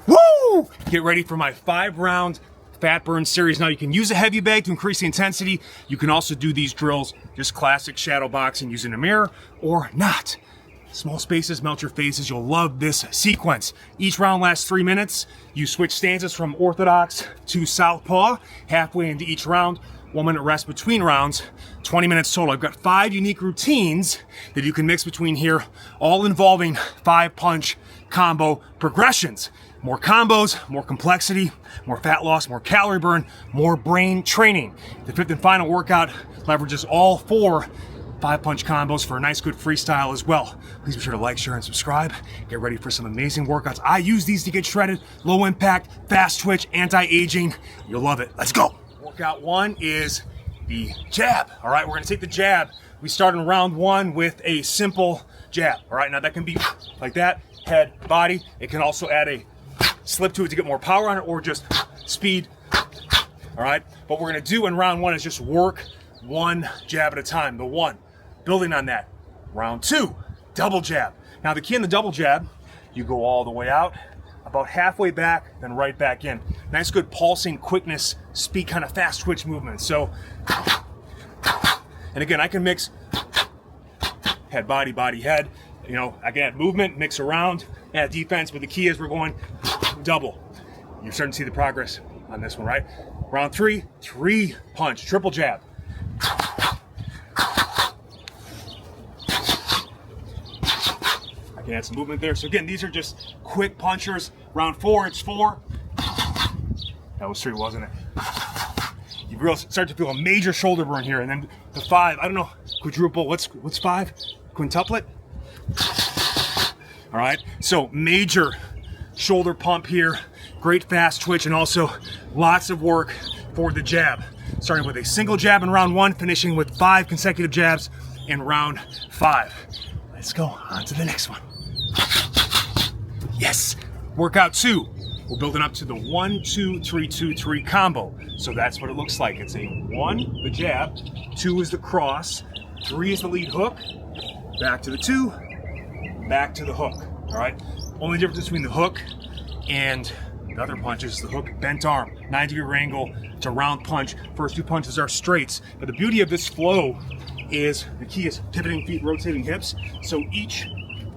Woo! Get ready for my 5-round fat burn series. Now you can use a heavy bag to increase the intensity. You can also do these drills, just classic shadow boxing using a mirror or not. Small spaces melt your faces. You'll love this sequence. Each round lasts 3 minutes. You switch stances from orthodox to southpaw halfway into each round. 1 minute rest between rounds, 20 minutes total. I've got 5 unique routines that you can mix between here, all involving 5-punch combo progressions. More combos, more complexity, more fat loss, more calorie burn, more brain training. The 5th and final workout leverages all 4 5-punch combos for a nice good freestyle as well. Please be sure to like, share, and subscribe. Get ready for some amazing workouts. I use these to get shredded, low impact, fast twitch, anti-aging. You'll love it. Let's go. Workout 1 is the jab. All right, we're gonna take the jab. We start in round 1 with a simple jab. All right, now that can be like that, head, body. It can also add a slip to it to get more power on it, or just speed. All right, what we're gonna do in round 1 is just work 1 jab at a time, the 1. Building on that, round 2, double jab. Now the key in the double jab, you go all the way out, about halfway back, then right back in. Nice good pulsing, quickness, speed, kind of fast twitch movement. So, and again, I can mix head, body, body, head. You know, I can add movement, mix around, add defense, but the key is we're going double. You're starting to see the progress on this one, right? Round 3, 3-punch, triple jab. I can add some movement there. So again, these are just quick punchers. Round 4, it's 4. That was 3, wasn't it? You really start to feel a major shoulder burn here. And then the 5, I don't know, quadruple, what's 5? Quintuplet? All right, so major shoulder pump here. Great fast twitch, and also lots of work for the jab. Starting with a single jab in round 1, finishing with 5 consecutive jabs in round 5. Let's go on to the next one. Yes, workout 2. We're building up to the 1, 2, 3, 2, 3 combo. So that's what it looks like. It's a 1, the jab, 2 is the cross, 3 is the lead hook, back to the 2, back to the hook. All right, only difference between the hook and the other punch is the hook bent arm, 90-degree angle. It's a round punch. First 2 punches are straights. But the beauty of this flow is the key is pivoting feet, rotating hips. So each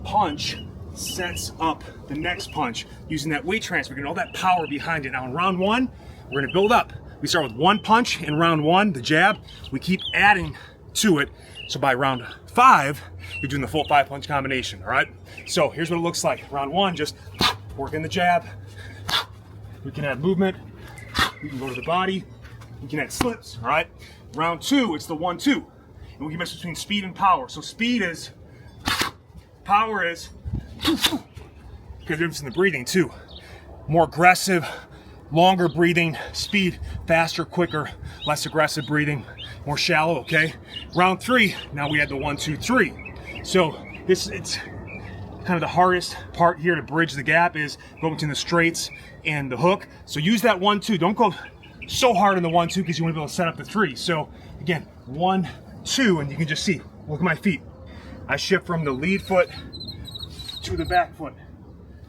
punch sets up the next punch using that weight transfer, getting all that power behind it. Now in round 1, we're gonna build up. We start with 1 punch in round 1, the jab. We keep adding to it. So by round 5, you're doing the full 5-punch combination, all right? So here's what it looks like. Round 1, just working the jab. We can add movement. We can go to the body. We can add slips, all right? Round 2, it's the 1, 2. And we can mix between speed and power. So speed is, power is, because there's difference in the breathing too. More aggressive, longer breathing, speed, faster, quicker, less aggressive breathing, more shallow, okay? Round 3, now we add the 1, 2, 3. So it's kind of the hardest part here to bridge the gap is going between the straights and the hook. So use that 1, 2. Don't go so hard on the 1, 2 because you want to be able to set up the 3. So again, 1, 2, and you can just see, look at my feet. I shift from the lead foot to the back foot,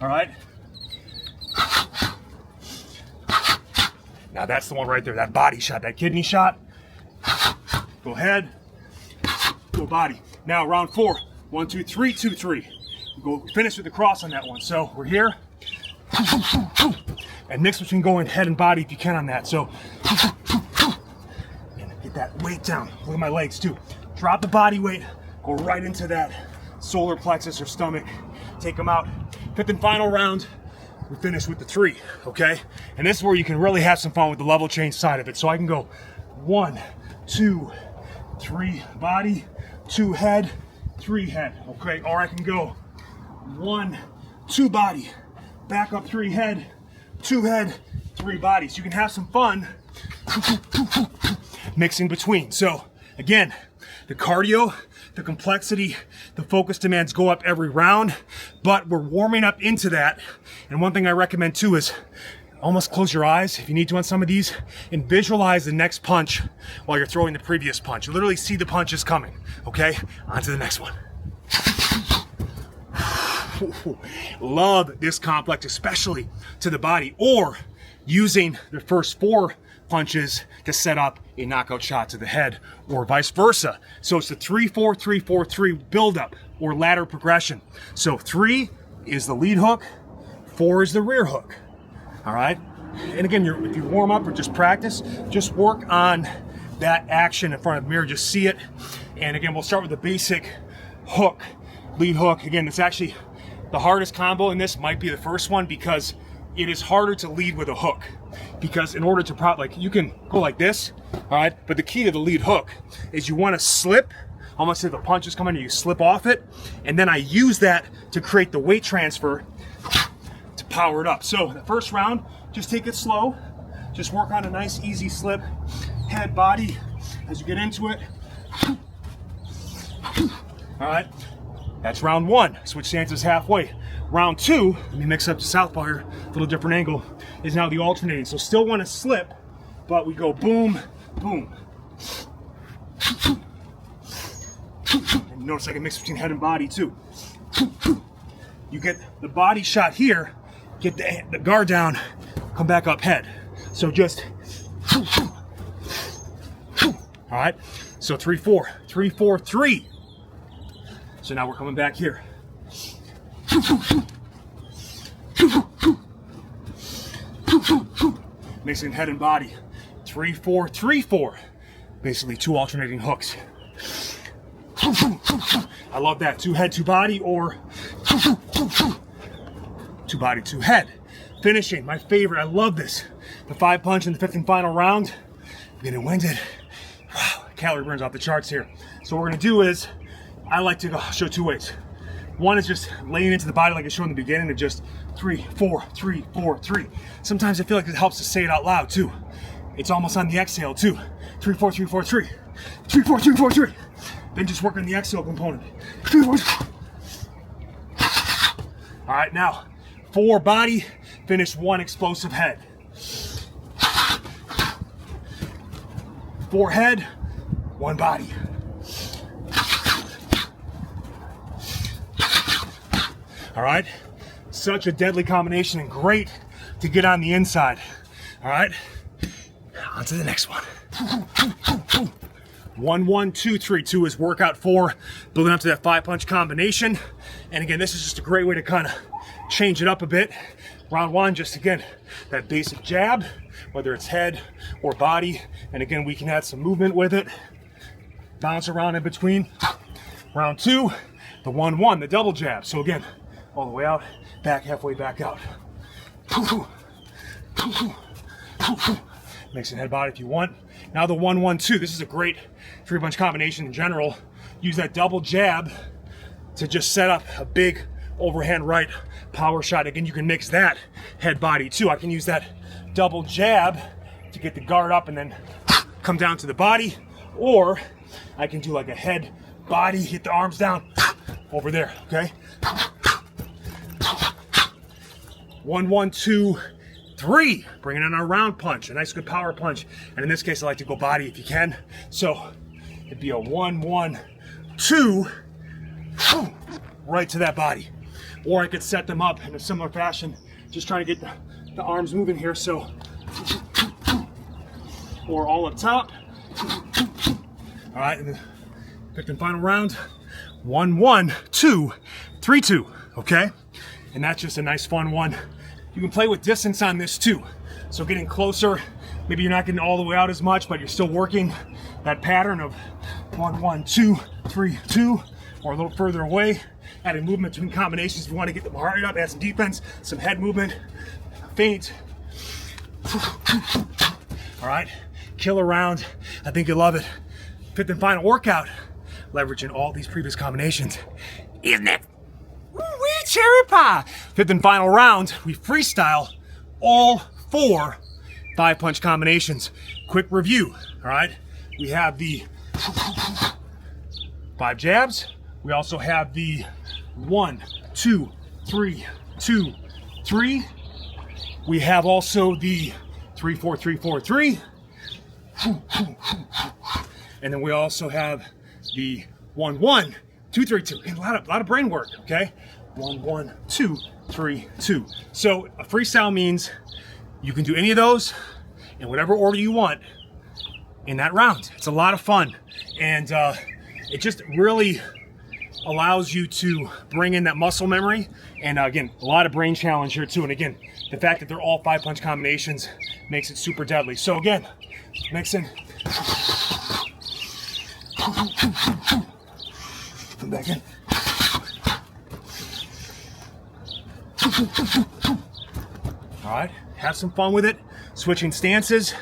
all right? Now that's the one right there, that body shot, that kidney shot. Go head, go body. Now round 4, 1, 2, 3, 2, 3. Go finish with the cross on that one. So we're here, and mix between going head and body if you can on that. So, and get that weight down. Look at my legs too. Drop the body weight, go right into that solar plexus or stomach. Take them out. 5th and final round, we finish with the 3, okay? And this is where you can really have some fun with the level change side of it. So I can go 1, 2, 3 body, 2 head, 3 head, okay? Or I can go 1, 2 body, back up 3 head, 2 head, 3 body. So you can have some fun mixing between. So again, the cardio, the complexity, the focus demands go up every round, but we're warming up into that. And one thing I recommend too is almost close your eyes if you need to on some of these and visualize the next punch while you're throwing the previous punch. You literally see the punches coming, okay? On to the next one. Love this complex, especially to the body, or using the first 4 punches to set up a knockout shot to the head, or vice versa. So it's the 3-4, 3-4, 3 buildup or ladder progression. So 3 is the lead hook, 4 is the rear hook. All right. And again, if you warm up or just practice, just work on that action in front of the mirror. Just see it. And again, we'll start with the basic hook, lead hook. Again, it's actually the hardest combo in this might be the first one, because it is harder to lead with a hook. Because in order to like you can go like this, all right, but the key to the lead hook is you want to slip, almost if the punch is coming, you slip off it, and then I use that to create the weight transfer to power it up. So the first round, just take it slow, just work on a nice easy slip, head, body, as you get into it. All right, that's round 1. Switch stances halfway. Round 2, let me mix up the southpaw here, a little different angle, is now the alternating. So still want to slip, but we go boom, boom. And notice I can mix between head and body too. You get the body shot here, get the guard down, come back up head. So just, all right, so 3-4, 3-4, 3. So now we're coming back here. Mixing head and body. 3-4, 3-4. Basically 2 alternating hooks. I love that. 2 head, 2 body, or 2 body, 2 head. Finishing, my favorite. I love this. The 5 punch in the 5th and final round. I'm getting winded. Wow, calorie burns off the charts here. So what we're gonna do is, I like to show 2 ways. One is just laying into the body like I showed in the beginning, of just 3-4, 3-4, 3. Sometimes I feel like it helps to say it out loud too. It's almost on the exhale too. 3-4, 3-4, 3. 3-4, 3-4, 3. Then just work on the exhale component. 3-4. All right, now 4 body, finish 1 explosive head. 4 head, 1 body. All right, such a deadly combination and great to get on the inside. All right, on to the next one. 1, 1, 2, 3. 2 is workout 4, building up to that 5 punch combination. And again, this is just a great way to kind of change it up a bit. Round 1, just again, that basic jab, whether it's head or body. And again, we can add some movement with it, bounce around in between. Round 2, the 1-1, the double jab. So again, all the way out, back halfway, back out. Mixing head body if you want. Now the 1-1-2. This is a great 3-punch combination in general. Use that double jab to just set up a big overhand right power shot. Again, you can mix that head body too. I can use that double jab to get the guard up and then come down to the body, or I can do like a head body, hit the arms down over there. Okay. 1, 1, 2, 3. Bringing in our round punch, a nice good power punch. And in this case, I like to go body if you can. So it'd be a 1, 1, 2, right to that body. Or I could set them up in a similar fashion, just trying to get the arms moving here. So, or all up top. All right, and the 5th and final round. 1, 1, 2, 3, 2. Okay, and that's just a nice fun one. You can play with distance on this too. So getting closer, maybe you're not getting all the way out as much, but you're still working that pattern of 1, 1, 2, 3, 2, or a little further away. Adding movement between combinations if you want to get the heart rate up, add some defense, some head movement, feint. All right, killer round. I think you'll love it. 5th and final workout, leveraging all these previous combinations. Isn't it? Woo-wee, cherry pie. 5th and final round, we freestyle all 4 5-punch combinations. Quick review, all right? We have the 5 jabs. We also have the 1, 2, 3, 2, 3. We have also the 3, 4, 3, 4, 3. And then we also have the 1, 1, 2, 3, 2. A lot of brain work, okay? 1, 1, 2, 3, 2. So a freestyle means you can do any of those in whatever order you want in that round. It's a lot of fun, and it just really allows you to bring in that muscle memory, and again, a lot of brain challenge here too. And again, the fact that they're all 5-punch combinations makes it super deadly. So again, mixing. Come back in. All right, have some fun with it, switching stances.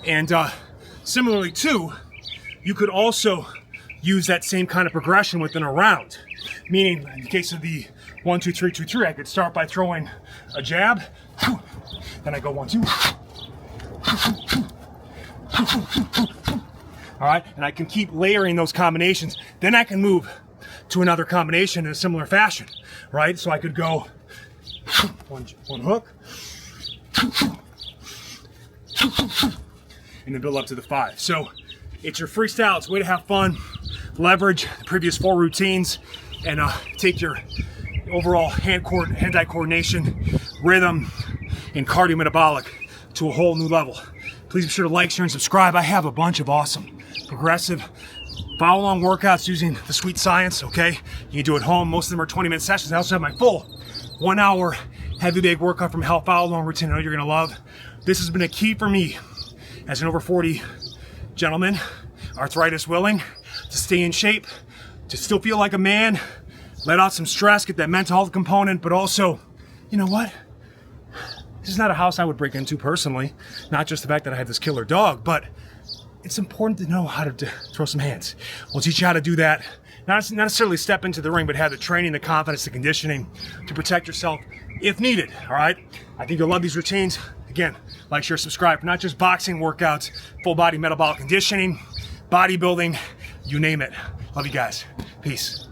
And similarly too, you could also use that same kind of progression within a round. Meaning, in the case of the 1, 2, 3, 2, 3, I could start by throwing a jab, then I go 1, 2. All right, and I can keep layering those combinations. Then I can move to another combination in a similar fashion, right? So I could go one hook, and then build up to the 5. So it's your freestyle. It's a way to have fun, leverage the previous 4 routines, and take your overall hand-eye coordination, rhythm, and cardiometabolic to a whole new level. Please be sure to like, share, and subscribe. I have a bunch of awesome, progressive, follow-along workouts using the sweet science, okay? You can do it at home. Most of them are 20-minute sessions. I also have my full 1-hour heavy bag workout from hell follow-along routine I know you're gonna love. This has been a key for me as an over 40 gentleman, arthritis willing, to stay in shape, to still feel like a man, let out some stress, get that mental health component, but also, you know what? This is not a house I would break into personally, not just the fact that I had this killer dog, but it's important to know how to throw some hands. We'll teach you how to do that. Not necessarily step into the ring, but have the training, the confidence, the conditioning to protect yourself if needed, all right? I think you'll love these routines. Again, like, share, subscribe for not just boxing workouts, full body metabolic conditioning, bodybuilding, you name it. Love you guys. Peace.